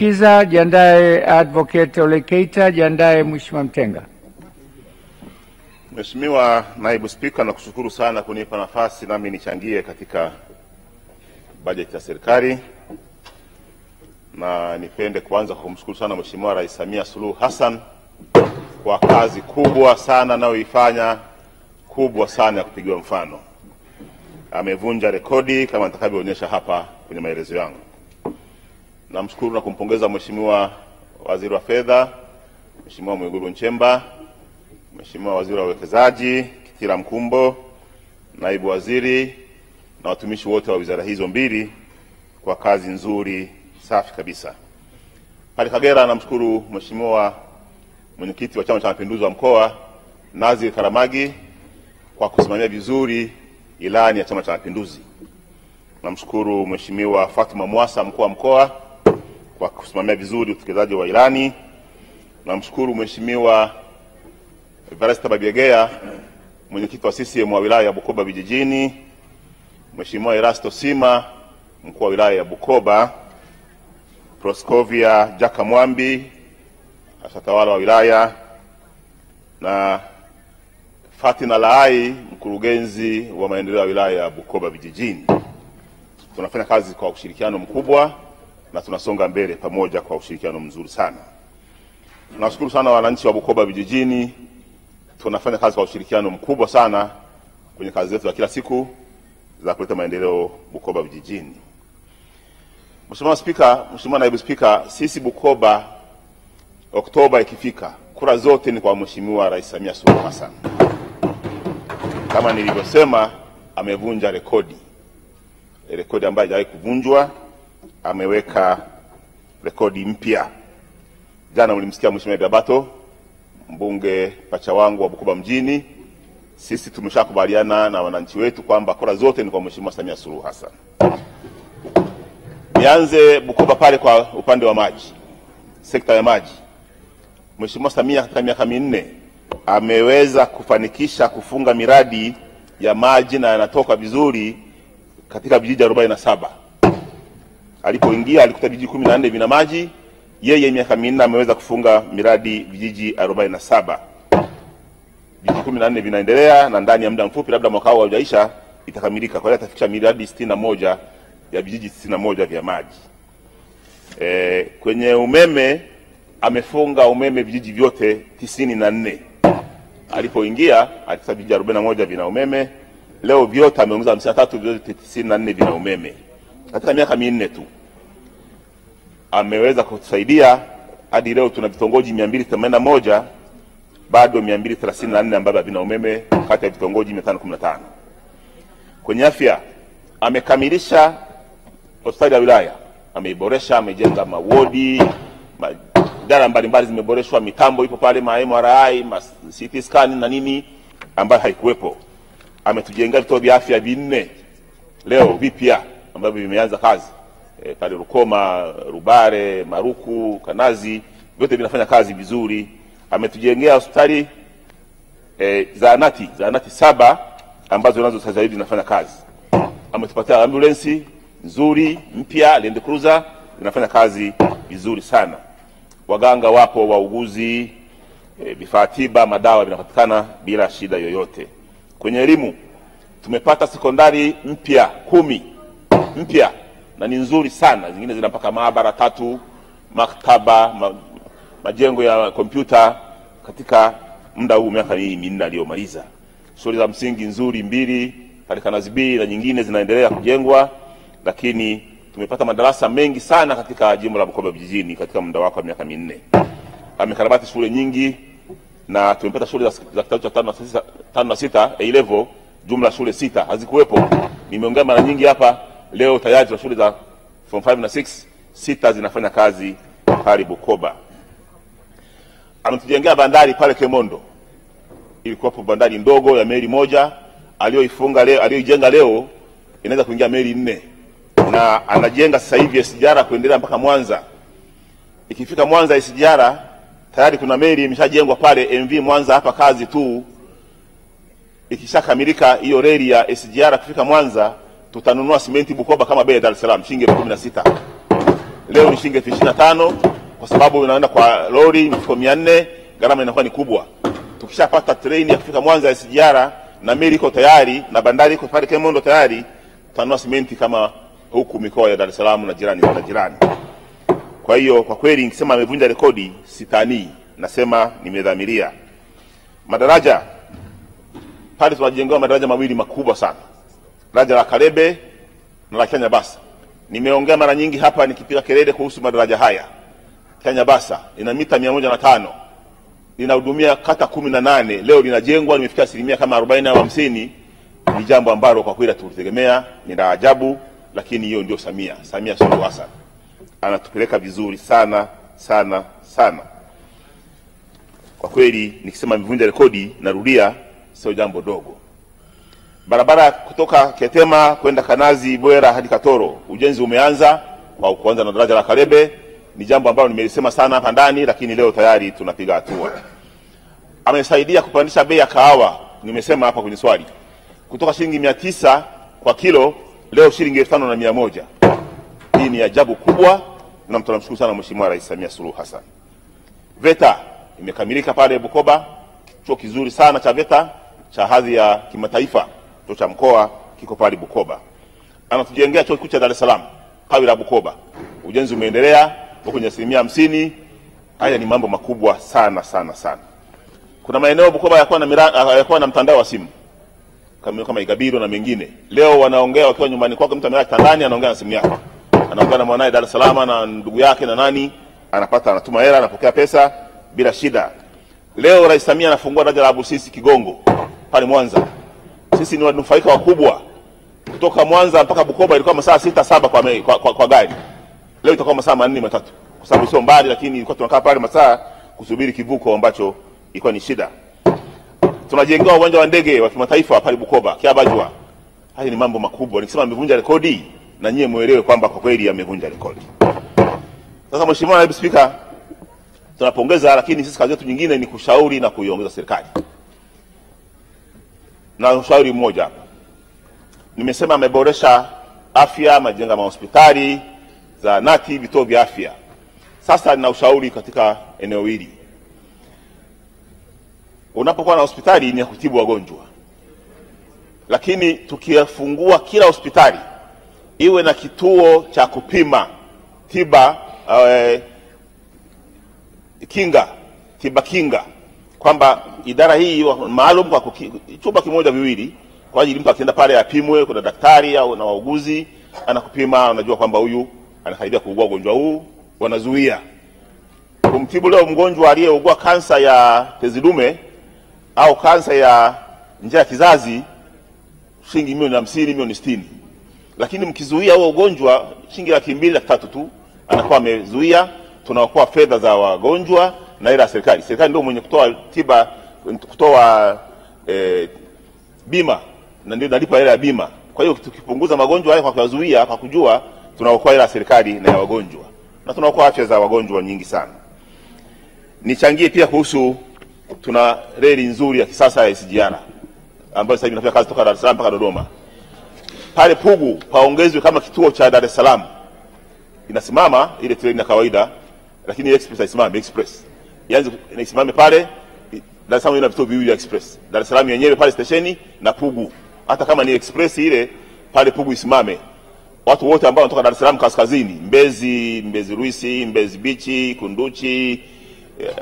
Kiza, jiandae Advocate Ole Keita, jiandae Mheshimiwa Mtenga. Mheshimiwa Naibu Spika, nakushukuru sana kunipa nafasi nami nichangie katika bajeti ya serikali. Na nipende kuanza kumshukuru sana Mheshimiwa Rais Samia Suluhu Hassan kwa kazi kubwa sana anayoifanya, kubwa sana ya kupigiwa mfano. Amevunja rekodi kama nitakavyoonyesha hapa kwenye maelezo yangu. Namshukuru na kumpongeza Mheshimiwa Waziri wa Fedha, Mheshimiwa Mwigulu Nchemba, Mheshimiwa Waziri wa Uwekezaji Kitila Mkumbo, Naibu Waziri na watumishi wote wa wizara hizo mbili kwa kazi nzuri safi kabisa. Pale Kagera namshukuru Mheshimiwa Mwenyekiti wa Chama cha Mapinduzi wa mkoa Nazir Karamagi kwa kusimamia vizuri ilani ya Chama cha Mapinduzi. Namshukuru Mheshimiwa Fatuma Mwasa mkuu wa mkoa kwa kusimamia vizuri utekelezaji wa ilani. Namshukuru Mheshimiwa Evarista Babiegea mwenyekiti wa CCM wa wilaya ya Bukoba vijijini, Mheshimiwa Erasto Sima mkuu wa wilaya ya Bukoba, Proskovia Jaka Mwambi asatawala wa wilaya, na Fatina Laai mkurugenzi wa maendeleo ya wilaya ya Bukoba vijijini. Tunafanya kazi kwa ushirikiano mkubwa na tunasonga mbele pamoja kwa ushirikiano mzuri sana. Tunashukuru sana wananchi wa Bukoba vijijini. Tunafanya kazi kwa ushirikiano mkubwa sana kwenye kazi zetu za kila siku za kuleta maendeleo Bukoba vijijini. Mheshimiwa Spika, Mheshimiwa Naibu Spika, sisi Bukoba Oktoba ikifika, kura zote ni kwa Mheshimiwa Rais Samia Suluhu Hassan. Kama nilivyosema, amevunja rekodi ambayo haijawahi kuvunjwa. Ameweka rekodi mpya. Jana mlimsikia Mheshimiwa Dabato, mbunge pacha wangu wa Bukoba mjini. Sisi tumeshakubaliana na wananchi wetu kwamba kura zote ni kwa Mheshimiwa Samia Suluhu Hassan. Nianze Bukoba pale kwa upande wa maji, sekta ya maji. Mheshimiwa Samia katika miaka minne ameweza kufanikisha kufunga miradi ya maji na yanatoka vizuri katika vijiji 47. Alipoingia alikuta vijiji 14 vina maji. Yeye miaka minne ameweza kufunga miradi vijiji 47. Vijiji 14 vinaendelea na ndani ya muda mfupi, labda mwaka huu haujaisha, itakamilika. Kwa hiyo atafikisha miradi 61 ya vijiji 61 vya maji. Kwenye umeme amefunga umeme vijiji vyote 94. Alipoingia alikuta vijiji 41 vina umeme. Leo vyote ameongeza 53, vyote 94 vina umeme. Katika miaka minne tu ameweza kutusaidia hadi leo tuna vitongoji 281, bado 234 ambavyo vina umeme kati ya vitongoji 515. Kwenye afya amekamilisha hospitali ya wilaya, ameiboresha, amejenga mawodi, idara mbalimbali zimeboreshwa, mitambo ipo pale, MRI, CT scan na nini ambayo haikuwepo. Ametujengea vituo vya afya 4 leo vipya ambavyo vimeanza kazi. Pale Rukoma, Rubare, Maruku, Kanazi, vyote vinafanya kazi vizuri. Ametujengea hospitali zahanati 7 ambazo nazo sasa hivi zinafanya kazi. Ametupatia ambulance nzuri mpya, Land Cruiser, zinafanya kazi vizuri sana. Waganga wapo, wauguzi, vifaa tiba, madawa vinapatikana bila shida yoyote. Kwenye elimu tumepata sekondari mpya 10 mpya na ni nzuri sana. Zingine zina mpaka maabara 3, maktaba, majengo ya kompyuta katika muda huu miaka hii minne aliyomaliza. Shule za msingi nzuri 2 pale Kanazi B na nyingine zinaendelea kujengwa, lakini tumepata madarasa mengi sana katika jimbo la Bukoba vijijini katika muda wake wa miaka minne. Amekarabati shule nyingi na tumepata shule za kidato cha 5 na 6 A level, jumla shule 6 hazikuwepo. Nimeongea mara nyingi hapa, leo tayari za shule za form 5 na 6 zinafanya kazi pale Bukoba. Ametujengea bandari pale Kemondo. Ilikuwa bandari ndogo ya meli moja, aliyoijenga leo inaweza kuingia meli 4. Na anajenga sasa hivi SGR kuendelea mpaka Mwanza. Ikifika Mwanza SGR tayari kuna meli imeshajengwa pale MV Mwanza hapa kazi tu. Ikishakamilika hiyo reli ya SGR kufika Mwanza, tutanunua simenti Bukoba kama bei ya Dar es Salaam shilingi 16. leo ni shilingi 25,000 kwa sababu unaenda kwa lori mifuko 400, gharama inakuwa ni kubwa. Tukishapata treni ya kufika Mwanza ya SGR na meli iko tayari na bandari iko pale Kemondo tayari, tutanunua simenti kama huku mikoa ya Dar es Salaam na jirani. Kwa hiyo kwa kweli nikisema amevunja rekodi sitani, nasema nimedhamiria. Madaraja pale tunajenga madaraja mawili makubwa sana. Daraja la Kalebe na la Kanyabasa. Nimeongea mara nyingi hapa nikipiga kelele kuhusu madaraja haya. Kanyabasa ina mita 105. Linahudumia kata 18. Leo linajengwa limefikia asilimia kama 40 au 50. Ni jambo ambalo kwa kweli tulitegemea, ni la ajabu, lakini hiyo ndio Samia Suluhu Hassan. Anatupeleka vizuri sana. Kwa kweli nikisema amevunja rekodi, narudia, sio jambo dogo. Barabara kutoka Ketema kwenda Kanazi, Bwera hadi Katoro, ujenzi umeanza kwa kuanza na daraja la Kalebe. Ni jambo ambalo nimelisema sana hapa ndani, lakini leo tayari tunapiga hatua. Amesaidia kupandisha bei ya kahawa, nimesema hapa kwenye swali, kutoka shilingi 900 kwa kilo leo shilingi 5,100. Hii ni ajabu kubwa, na tunamshukuru sana Mheshimiwa Rais Samia Suluhu Hassan. VETA imekamilika pale Bukoba, chuo kizuri sana cha VETA cha hadhi ya kimataifa, chuo cha mkoa kiko pale Bukoba. Anatujengea chuo kikuu cha Dar es Salaam tawi la Bukoba, ujenzi umeendelea kwenye 50%. Haya ni mambo makubwa sana. Kuna maeneo Bukoba yakuwa na mtandao wa simu kama Igabiro na mengine. Leo wanaongea wakiwa nyumbani kwake, mtu amelala kitandani anaongea na simu yake, anaongea na mwanae Dar es Salaam na ndugu yake na nani, anatuma hela, anapokea pesa bila shida. Leo Rais Samia anafungua daraja la Busisi Kigongo pale Mwanza. Sisi ni wanufaika wakubwa. Kutoka Mwanza mpaka Bukoba ilikuwa masaa 6-7 kwa gari. Leo itakuwa masaa 4-3 kwa sababu sio mbali, lakini ilikuwa tunakaa pale masaa kusubiri kivuko ambacho ilikuwa ni shida. Tunajenga uwanja wa ndege wa kimataifa pale Bukoba, Kiabajwa. Haya ni mambo makubwa. Nikisema amevunja rekodi, na nyie muelewe kwamba kwa kweli amevunja rekodi. Sasa Mheshimiwa Naibu Spika, tunapongeza, lakini sisi kazi yetu nyingine ni kushauri na kuiongeza serikali. Na ushauri mmoja hapa. Nimesema ameboresha afya, majenga mahospitali, zahanati, vituo vya afya. Sasa nina ushauri katika eneo hili. Unapokuwa na hospitali ni ya kutibu wagonjwa. Lakini tukifungua kila hospitali iwe na kituo cha kupima tiba kinga, kwamba idara hii maalum kwa chumba kimoja viwili kwa ajili mtu akienda pale apimwe, kuna daktari au na wauguzi anakupima, unajua kwamba huyu anasaidia kuugua ugonjwa huu, wanazuia. Kumtibu leo mgonjwa aliyeugua kansa ya tezi dume au kansa ya njia ya kizazi shilingi milioni 50, milioni 60. Lakini mkizuia huo ugonjwa shilingi 200,000, 300 tu anakuwa amezuia. Tunaokoa fedha za wagonjwa na ila serikali. Serikali ndio mwenye kutoa tiba, kutoa bima, na ndio nalipa hela ya bima. Kwa hiyo tukipunguza magonjwa haya kwa kuzuia, kwa kujua, tunaokoa hela ya serikali na ya wagonjwa. Na tunaokoa afya za wagonjwa nyingi sana. Nichangie pia kuhusu, tuna reli nzuri ya kisasa ya SGR ambayo sasa hivi inafanya kazi kutoka Dar es Salaam mpaka Dodoma. Pale Pugu paongezwe kama kituo cha Dar es Salaam. Inasimama ile treni ya kawaida, lakini express haisimami. Express yaani inasimame pale Dar es Salaam, ina vituo viwili express. Dar es Salaam yenyewe pale stesheni na Pugu. Hata kama ni express ile pale Pugu isimame. Watu wote ambao wanatoka Dar es Salaam kaskazini, Mbezi Ruisi, Mbezi Beach, Kunduchi,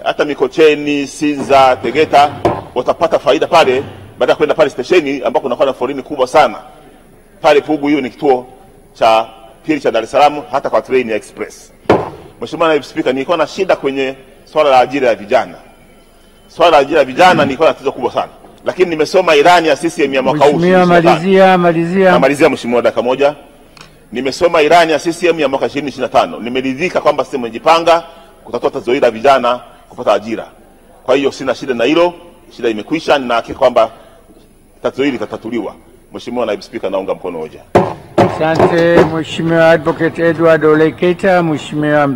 hata Mikocheni, Sinza, Tegeta, watapata faida pale baada ya kwenda pale stesheni ambako kunakuwa na foleni kubwa sana. Pale Pugu hiyo ni kituo cha pili cha Dar es Salaam hata kwa train ya express. Mheshimiwa Naibu Spika, nilikuwa na shida kwenye swala la ajira ya vijana. Swala la ajira ya vijana nilikuwa na tatizo kubwa sana. Lakini nimesoma ilani ya CCM ya mwaka huu. Malizia Mheshimiwa, dakika moja. Nimesoma ilani ya CCM ya mwaka 2025. Nimeridhika kwamba sisi tumejipanga kutatua tatizo la vijana kupata ajira. Kwa hiyo sina shida na hilo. Shida imekwisha, na hakika kwamba tatizo hili litatatuliwa. Mheshimiwa Naibu Spika, naunga mkono hoja. Asante Mheshimiwa Advocate Edward Ole Keita. Mheshimiwa